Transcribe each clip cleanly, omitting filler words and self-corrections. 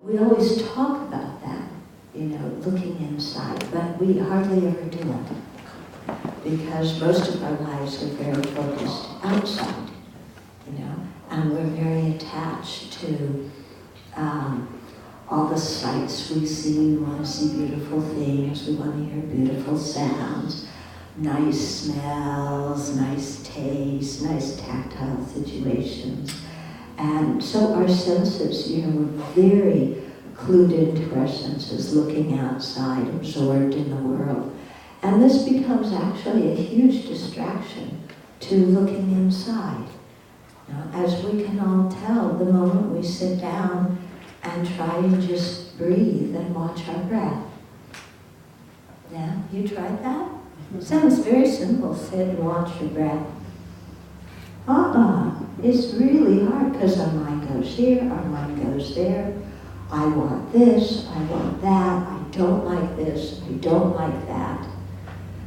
We always talk about that, looking inside, but we hardly ever do it. Because most of our lives are very focused outside, and we're very attached to all the sights we see. We want to see beautiful things, we want to hear beautiful sounds, nice smells, nice tastes, nice tactile situations. And so our senses, we're very clued into our senses, looking outside, absorbed in the world. And this becomes actually a huge distraction to looking inside. As we can all tell, the moment we sit down and try and just breathe and watch our breath. Yeah, you tried that? Sounds very simple, sit and watch your breath. It's really hard because our mind goes here, our mind goes there. I want this, I want that, I don't like this, I don't like that.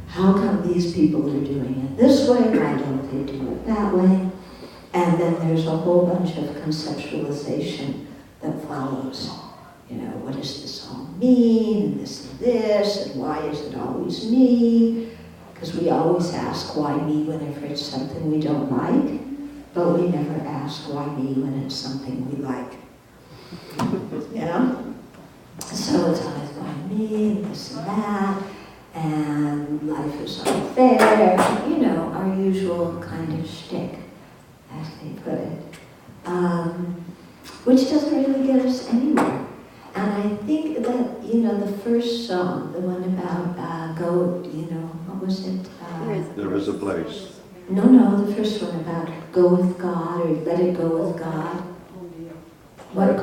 How come these people are doing it this way? Why don't they do it that way? And then there's a whole bunch of conceptualization that follows. What does this all mean? And this, and why is it always me? Because we always ask why me whenever it's something we don't like, but we never ask why me when it's something we like. So it's always why me, and this and that, and life is unfair, our usual kind of shtick, as they put it, which doesn't really get us anywhere. And I think that, the first song, the one about what was it? There is a place. No, the first one about go with God, or let it go with God. What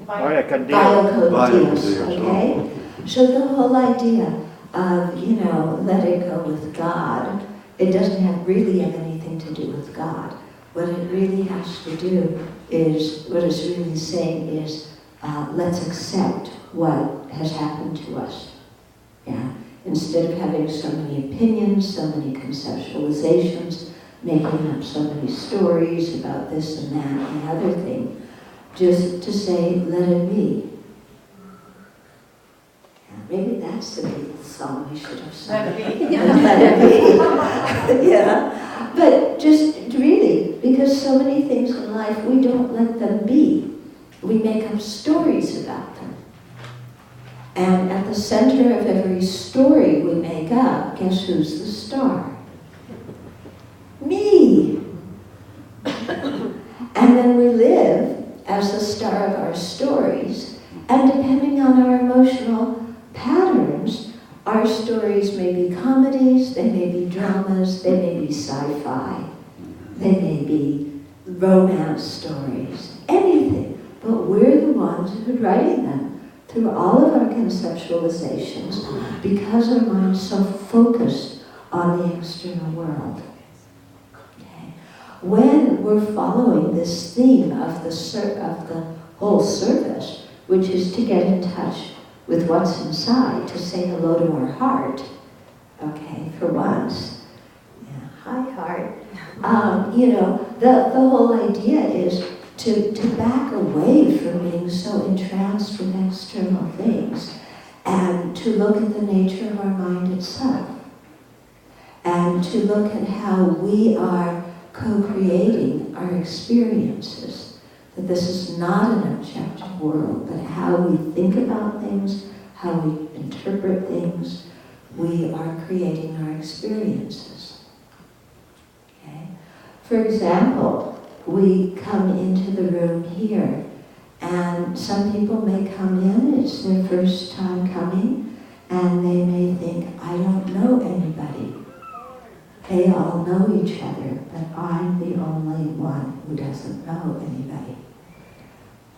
Vaya con Dios. Vaya con Vaya con Dios, Dios, okay? So the whole idea of, let it go with God, it doesn't really have anything to do with God. What it really has to do is, what it's really saying is, let's accept what has happened to us. Yeah. Instead of having so many opinions, so many conceptualizations, making up so many stories about this and that and the other thing, just to say, let it be. Yeah, maybe that's the Beatles song we should have sung. Let it be. Let it be. Yeah. But just really, because so many things in life, we don't let them be. We make up stories about them. And at the center of every story we make up, guess who's the star? Me! And then we live as the star of our stories, and depending on our emotional patterns, our stories may be comedies, they may be dramas, they may be sci-fi, they may be romance stories, anything, but we're the ones who are writing them through all of our conceptualizations because our mind's so focused on the external world. Okay. When we're following this theme of the whole service, which is to get in touch with what's inside, to say hello to our heart, okay, for once. Yeah, hi heart. The whole idea is to back away from being so entranced with external things and to look at the nature of our mind itself and to look at how we are co-creating our experiences, that this is not an objective world, but how we think about things, how we interpret things, we are creating our experiences. Okay? For example, we come into the room here, and some people may come in, it's their first time coming, and they may think, I don't know anybody. They all know each other, but I'm the only one who doesn't know anybody.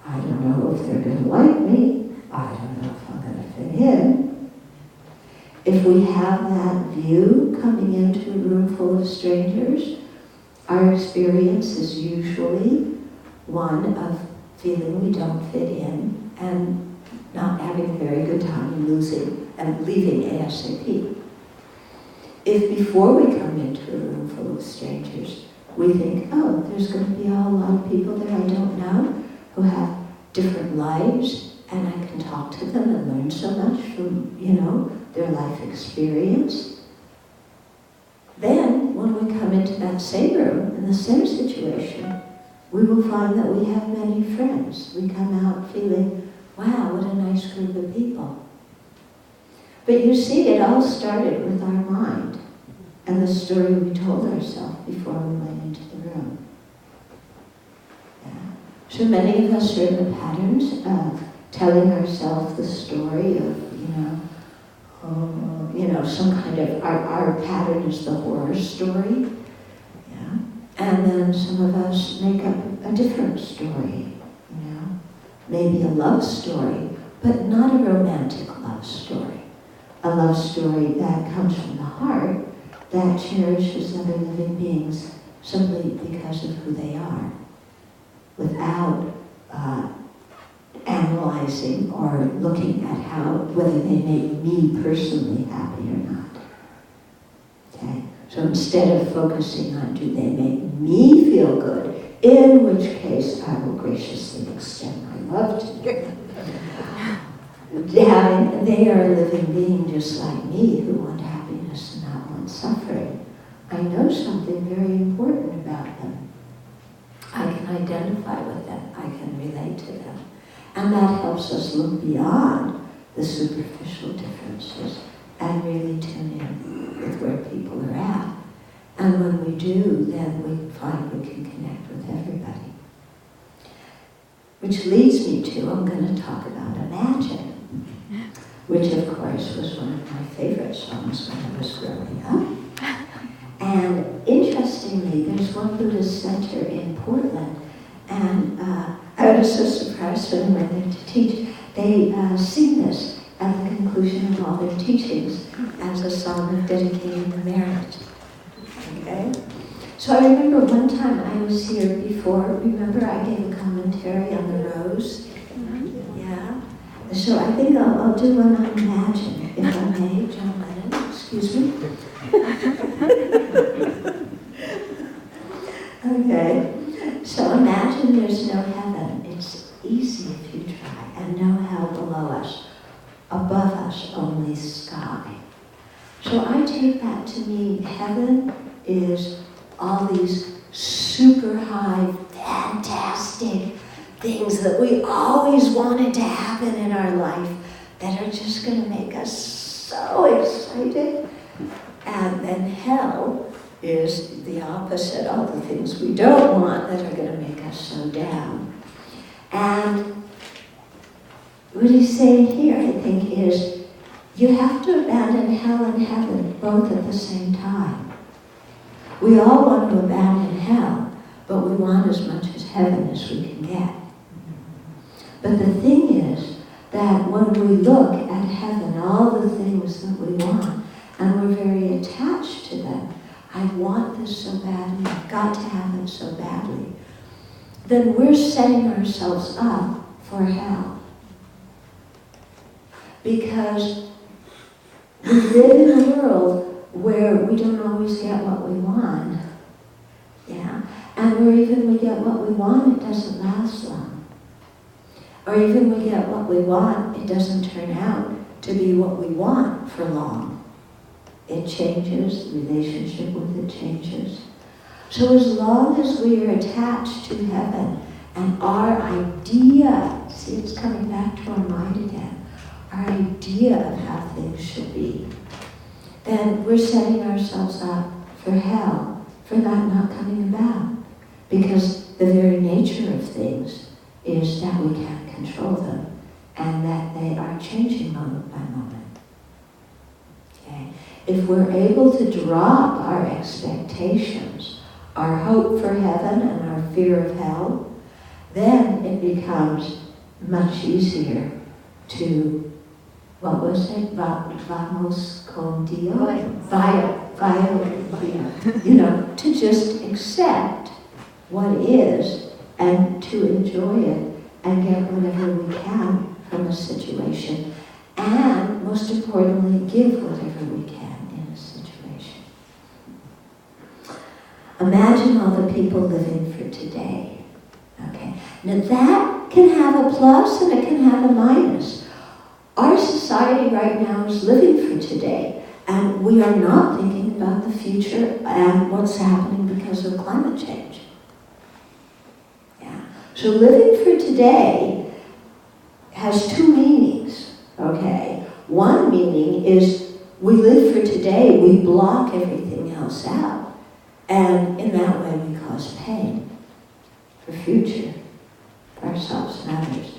I don't know if they're going to like me. I don't know if I'm going to fit in. If we have that view coming into a room full of strangers, our experience is usually one of feeling we don't fit in and not having a very good time and losing and leaving ASAP. If before we come into a room full of strangers, we think, oh, there's going to be a whole lot of people there I don't know who have different lives and I can talk to them and learn so much from, their life experience. Then, when we come into that same room, in the same situation, we will find that we have many friends. We come out feeling, wow, what a nice group of people. But you see, it all started with our mind and the story we told ourselves before we went into the room. Yeah. So many of us are in the patterns of telling ourselves the story of, some kind of, our pattern is the horror story. Yeah. And then some of us make up a different story, maybe a love story, but not a romantic love story. A love story that comes from the heart, that cherishes other living beings simply because of who they are, without analyzing or looking at whether they make me personally happy or not. Okay? So instead of focusing on do they make me feel good, in which case I will graciously extend my love to them. They are a living being just like me who want happiness and not want suffering. I know something very important about them. I can identify with them. I can relate to them. And that helps us look beyond the superficial differences and really tune in with where people are at. And when we do, then we find we can connect with everybody. Which leads me to, I'm going to talk about Imagine, which of course was one of my favorite songs when I was growing up. And interestingly, there's one Buddhist center in Portland, and I was so surprised when I went there to teach. They sing this at the conclusion of all their teachings as a song of dedicating the marriage. Okay? So I remember one time I was here before, remember I gave a commentary on the rose? Yeah? So I think I'll do one on Imagine, if I may, John Lennon, excuse me. Okay, so imagine there's no heaven. It's easy if you try, and no hell below us. Above us, only sky. So I take that to mean heaven is all these super high, fantastic things that we always wanted to happen in our life that are just going to make us so excited. And then hell is the opposite, all the things we don't want that are going to make us so down. And what he's saying here, I think, is you have to abandon hell and heaven both at the same time. We all want to abandon hell, but we want as much as heaven as we can get. But the thing is that when we look at heaven, all the things that we want, and we're very attached to them, I want this so badly, I've got to have it so badly, then we're setting ourselves up for hell. Because we live in a world where we don't always get what we want. Yeah? And where even we get what we want, it doesn't last long. Or even we get what we want, it doesn't turn out to be what we want for long. It changes, the relationship with it changes. So as long as we are attached to heaven and our idea, see, it's coming back to our mind again, our idea of how things should be, then we're setting ourselves up for hell, for that not coming about. Because the very nature of things is that we can't control them and that they are changing moment by moment. Okay? If we're able to drop our expectations, our hope for heaven and our fear of hell, then it becomes much easier to, what was it? Vamos con Dios? To just accept what is and to enjoy it and get whatever we can from a situation. And most importantly, give whatever we can in a situation. Imagine all the people living for today. Okay. Now that can have a plus and it can have a minus. Our society right now is living for today, and we are not thinking about the future and what's happening because of climate change. Yeah. So living for today has two meanings, okay? One meaning is we live for today, we block everything else out, and in that way we cause pain for future, for ourselves and others.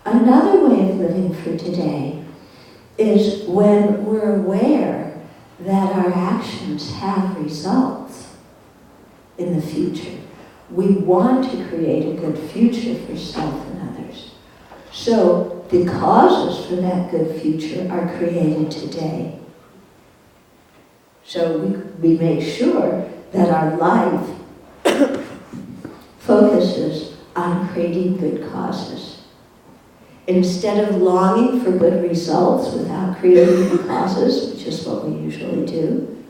Another way of living for today is when we're aware that our actions have results in the future. We want to create a good future for self and others. So the causes for that good future are created today. So we make sure that our life focuses on creating good causes. Instead of longing for good results without creating the causes, which is what we usually do,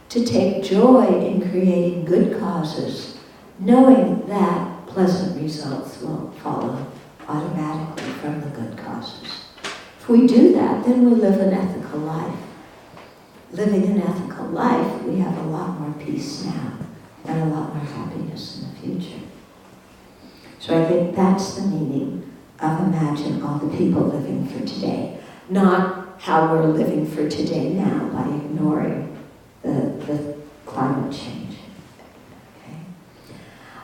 to take joy in creating good causes, knowing that pleasant results will follow automatically from the good causes. If we do that, then we live an ethical life. Living an ethical life, we have a lot more peace now and a lot more happiness in the future. So I think that's the meaning of imagine all the people living for today, not how we're living for today now by ignoring the climate change. Okay?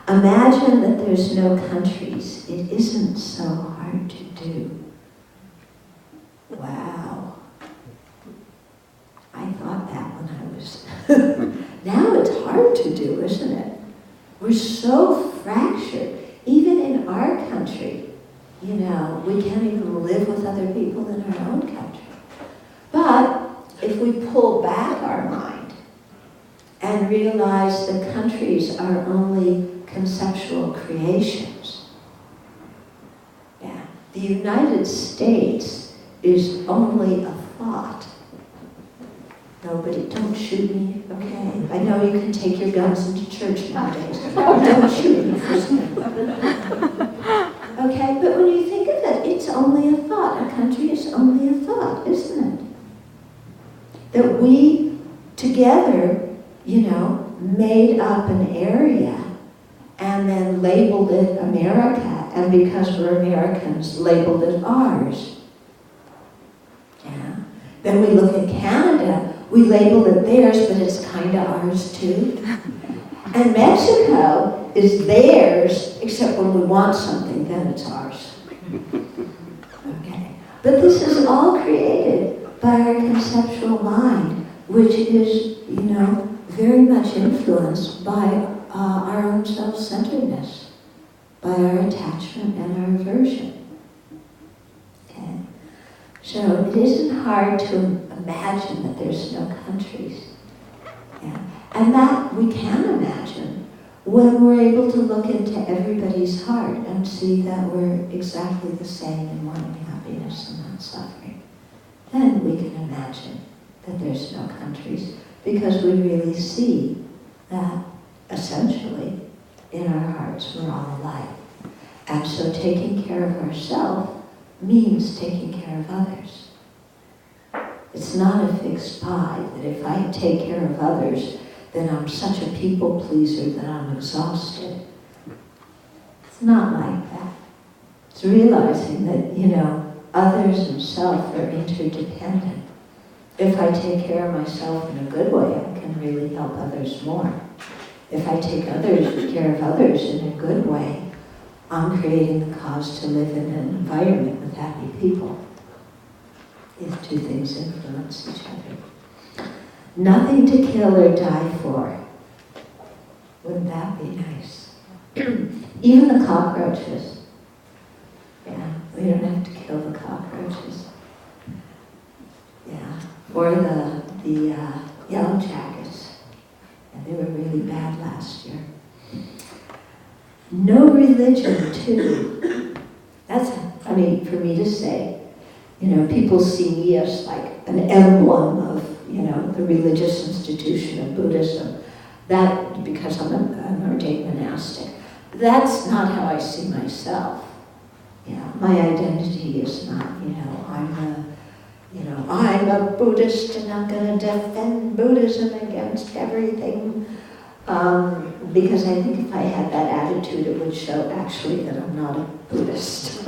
Imagine that there's no countries. It isn't so hard to do. Wow. I thought that when I was... Now it's hard to do, isn't it? We're so fractured. Even in our country, you know, we can't even live with other people in our own country. But if we pull back our mind and realize that countries are only conceptual creations, yeah, the United States is only a thought. Nobody, don't shoot me, okay? I know you can take your guns into church nowadays. Don't shoot me for something. Okay, but when you think of it, it's only a thought. A country is only a thought, isn't it? That we, together, you know, made up an area and then labeled it America, and because we're Americans, labeled it ours. Yeah. Then we look at Canada, we labeled it theirs, but it's kind of ours too. And Mexico is theirs, except when we want something, then it's ours. Okay. But this is all created by our conceptual mind, which is, you know, very much influenced by our own self-centeredness, by our attachment and our aversion. Okay. So it isn't hard to imagine that there's no countries. Yeah. And that we can imagine when we're able to look into everybody's heart and see that we're exactly the same in wanting happiness and not suffering. Then we can imagine that there's no countries, because we really see that essentially in our hearts we're all alike. And so taking care of ourselves means taking care of others. It's not a fixed pie that if I take care of others, then I'm such a people pleaser that I'm exhausted. It's not like that. It's realizing that, you know, others and self are interdependent. If I take care of myself in a good way, I can really help others more. If I take care of others in a good way, I'm creating the cause to live in an environment with happy people. These two things influence each other. Nothing to kill or die for. Wouldn't that be nice? Even the cockroaches. Yeah, we don't have to kill the cockroaches. Yeah, or the yellow jackets. And they were really bad last year. No religion, too. That's, I mean, for me to say, you know, people see me as like an emblem of, you know, the religious institution of Buddhism. That, because I'm an ordained monastic. That's not how I see myself. You know, my identity is not, you know, I'm You know, I'm a Buddhist and I'm going to defend Buddhism against everything. Because I think if I had that attitude, it would show actually that I'm not a Buddhist.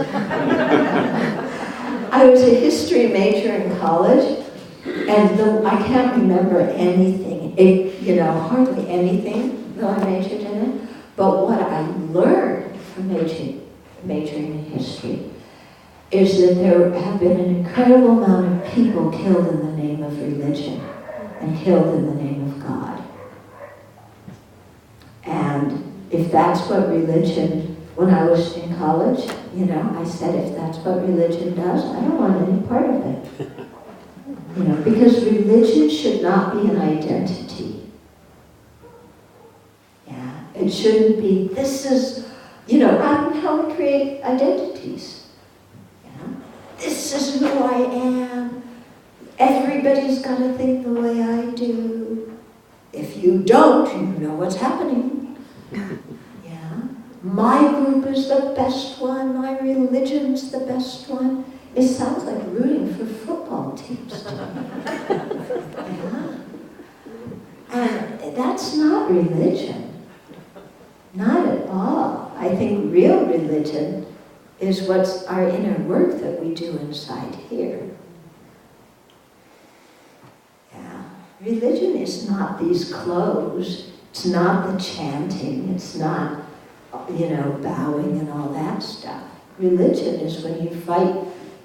I was a history major in college, and though I can't remember anything, hardly anything, though I majored in it. But what I learned from majoring in history is that there have been an incredible amount of people killed in the name of religion and killed in the name of God. And if that's what religion, when I was in college, I said, if that's what religion does, I don't want any part of it. Because religion should not be an identity. Yeah, it shouldn't be, this is, how we create identities. This is who I am. Everybody's got to think the way I do. If you don't, you know what's happening. Yeah. My group is the best one. My religion's the best one. It sounds like rooting for football teams to me. Yeah. And that's not religion. Not at all. I think real religion is what's our inner work that we do inside here. Yeah. Religion is not these clothes. It's not the chanting. It's not, bowing and all that stuff. Religion is when you fight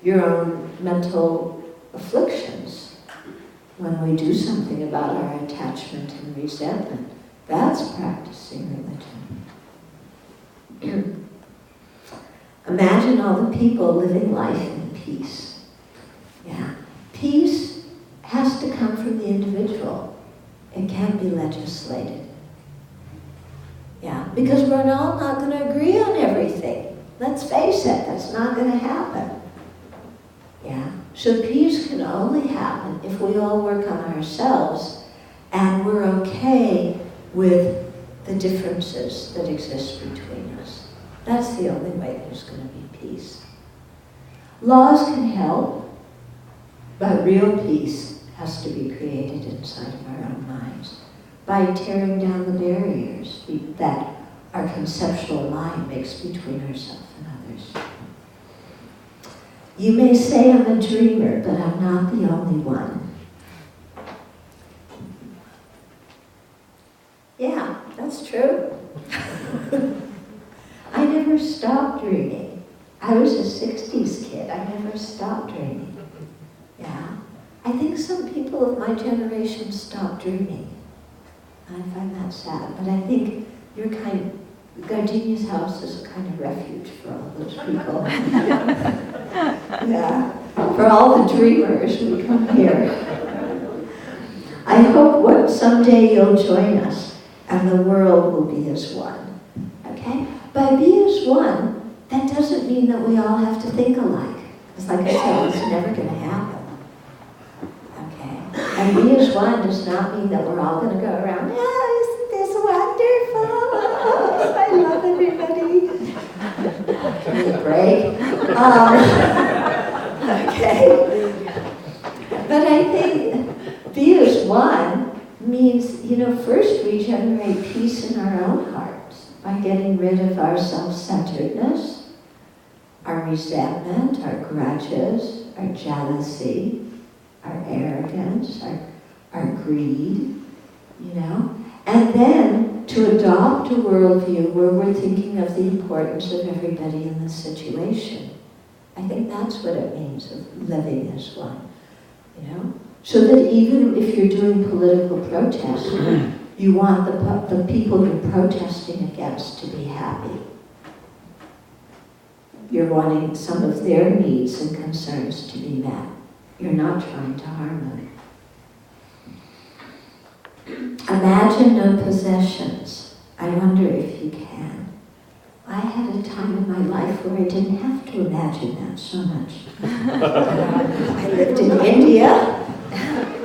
your own mental afflictions. When we do something about our attachment and resentment, that's practicing religion. Imagine all the people living life in peace. Yeah. Peace has to come from the individual. It can't be legislated. Yeah, because we're all not going to agree on everything. Let's face it, that's not going to happen. Yeah. So peace can only happen if we all work on ourselves and we're okay with the differences that exist between us. That's the only way there's going to be peace. Laws can help, but real peace has to be created inside of our own minds by tearing down the barriers that our conceptual mind makes between ourselves and others. You may say I'm a dreamer, but I'm not the only one. Yeah, that's true. I never stopped dreaming. I was a 60s kid. I never stopped dreaming. Yeah. I think some people of my generation stopped dreaming. I find that sad. But I think Gardenia's house is a kind of refuge for all those people. Yeah. For all the dreamers who come here. I hope someday you'll join us and the world will be as one. Okay? By be as one, that doesn't mean that we all have to think alike. Because like I said, it's never going to happen. Okay? And be as one does not mean that we're all going to go around, isn't this wonderful? I love everybody. Give me a break. Okay? But I think be as one means, first we generate peace in our own hearts by getting rid of our self-centeredness, our resentment, our grudges, our jealousy, our arrogance, our greed, and then to adopt a worldview where we're thinking of the importance of everybody in the situation. I think that's what it means of living as one, So that even if you're doing political protest, you want the people you're protesting against to be happy. You're wanting some of their needs and concerns to be met. You're not trying to harm them. Imagine no possessions. I wonder if you can. I had a time in my life where I didn't have to imagine that so much. I lived in India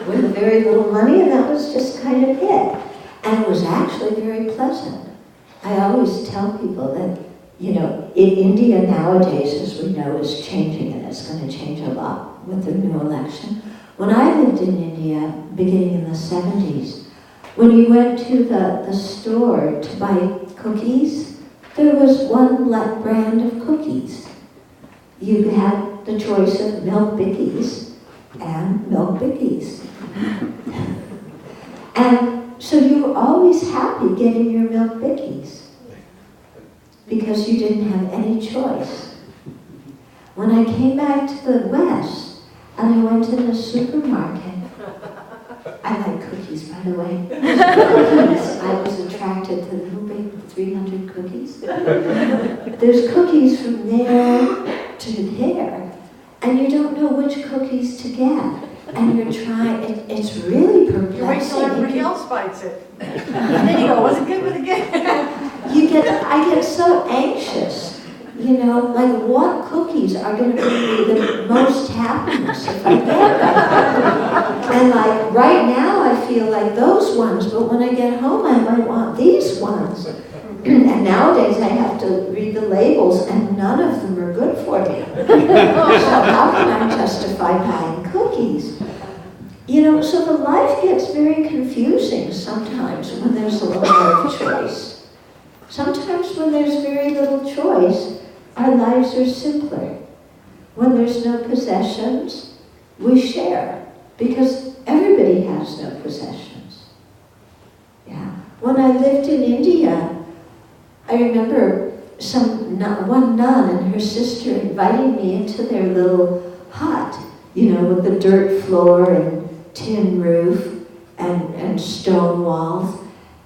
with very little money, and that was just kind of it. And it was actually very pleasant. I always tell people that, India nowadays, as we know, is changing, and it's going to change a lot with the new election. When I lived in India, beginning in the 70s, when you went to the store to buy cookies, there was one brand of cookies. You had the choice of milk bickies and milk bickies. And so you were always happy getting your milk bickies because you didn't have any choice. When I came back to the West and I went in the supermarket, I like cookies, by the way. Cookies. I was attracted to the big 300 cookies. There's cookies from there to there, and you don't know which cookies to get. And you're trying, it's really perplexing. You wait till everybody else bites it. And then you go, was it good with the game? I get so anxious. You know, like what cookies are going to bring me the most happiness if I get them? And like right now I feel like those ones, but when I get home I might want these ones. And nowadays I have to read the labels and none of them are good for me. So how can I justify buying cookies? You know, so the life gets very confusing sometimes when there's a lot of choice. Sometimes when there's very little choice, our lives are simpler. When there's no possessions, we share because everybody has no possessions. Yeah. When I lived in India, I remember one nun and her sister inviting me into their little hut, you know, with the dirt floor and tin roof and stone walls.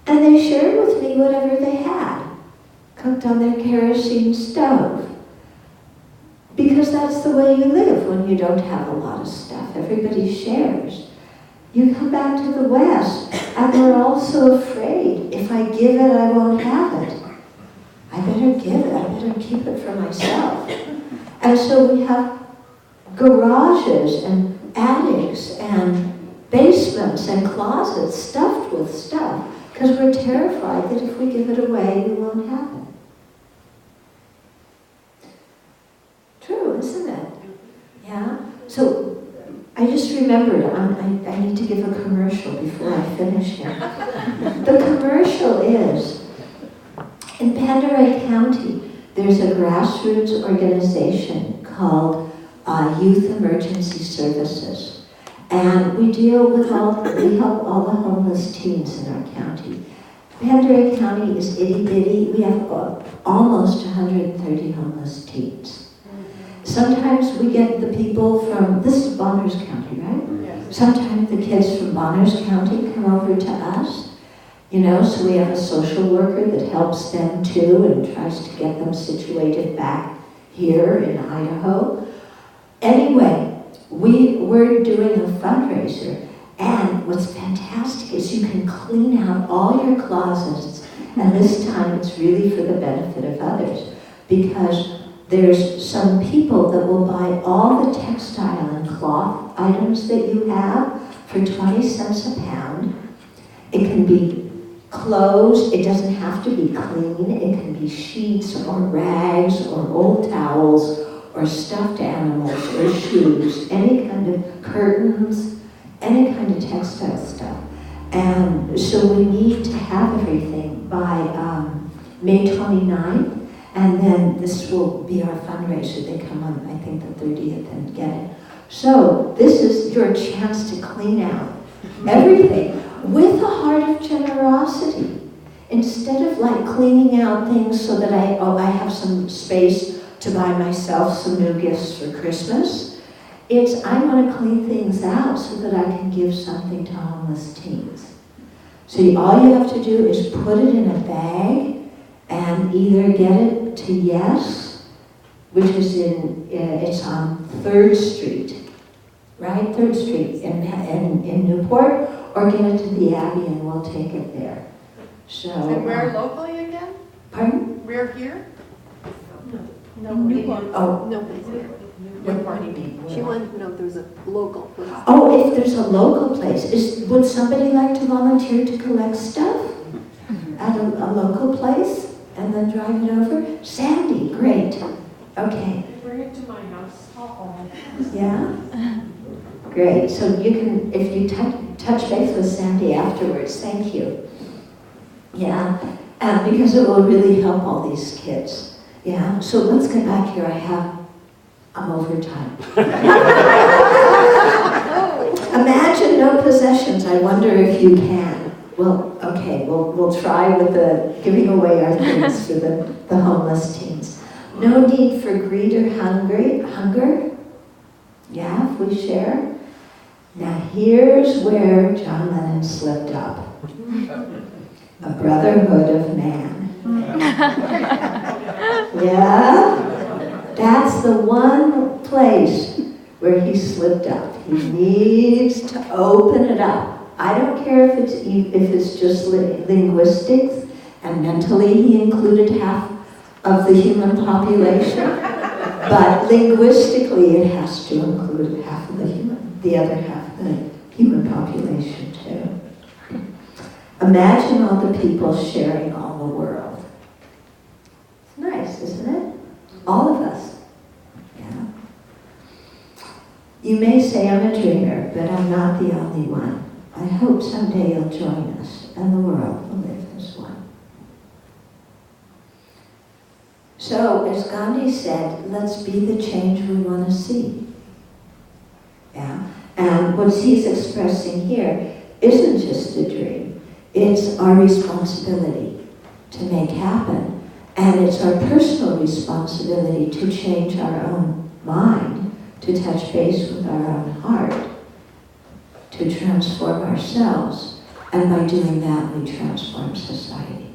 And they shared with me whatever they had, cooked on their kerosene stove. Because that's the way you live when you don't have a lot of stuff. Everybody shares. You come back to the West, and we're all so afraid. If I give it, I won't have it. I better give it. I better keep it for myself. And so we have garages and attics and basements and closets stuffed with stuff because we're terrified that if we give it away, we won't have it. True, isn't it? Yeah? So I just remembered, I need to give a commercial before I finish here. The commercial is, in Penderay County, there's a grassroots organization called Youth Emergency Services. And we help all the homeless teens in our county. Penderay County is itty-bitty. We have almost 130 homeless teens. Sometimes we get the people from, this is Bonners County, right? Yes. Sometimes the kids from Bonners County come over to us, you know, so we have a social worker that helps them too and tries to get them situated back here in Idaho. Anyway, we're doing a fundraiser, and what's fantastic is you can clean out all your closets, and this time it's really for the benefit of others, because there's some people that will buy all the textile and cloth items that you have for 20 cents a pound. It can be clothes, it doesn't have to be clean, it can be sheets or rags or old towels or stuffed animals or shoes, any kind of curtains, any kind of textile stuff. And so we need to have everything by May 29th. And then this will be our fundraiser. They come on, I think, the 30th and get it. So this is your chance to clean out everything with a heart of generosity. Instead of like cleaning out things so that I have some space to buy myself some new gifts for Christmas, it's I want to clean things out so that I can give something to homeless teens. So all you have to do is put it in a bag and either get it to Yes, which is it's on 3rd Street, right? 3rd Street in Newport, or get it to the Abbey and we'll take it there. So. And where locally again? Pardon? Where here? Nobody. Oh. Nobody's here. What part do you mean? She wanted to know if there was a local place. Oh, if there's a local place. Would somebody like to volunteer to collect stuff at a local place? and then drive it over? Sandy, great. Okay. Bring it to my house. Yeah? Great. So you can, if you touch base with Sandy afterwards, thank you. Yeah. Because it will really help all these kids. Yeah. So let's get back here. I'm over time. Imagine no possessions. I wonder if you can. Well, okay, we'll try with the giving away our things for the homeless teens. No need for greed or hunger. Yeah, if we share. Now here's where John Lennon slipped up. A brotherhood of man. Yeah? That's the one place where he slipped up. He needs to open it up. I don't care if it's just linguistics, and mentally he included half of the human population, but linguistically it has to include half of the other half of the human population too. Imagine all the people sharing all the world. It's nice, isn't it? All of us. Yeah. You may say I'm a dreamer, but I'm not the only one. I hope someday you'll join us, and the world will live as one. So, as Gandhi said, let's be the change we want to see. Yeah? And what he's expressing here isn't just a dream. It's our responsibility to make happen. And it's our personal responsibility to change our own mind, to touch base with our own heart, to transform ourselves. And by doing that, we transform society.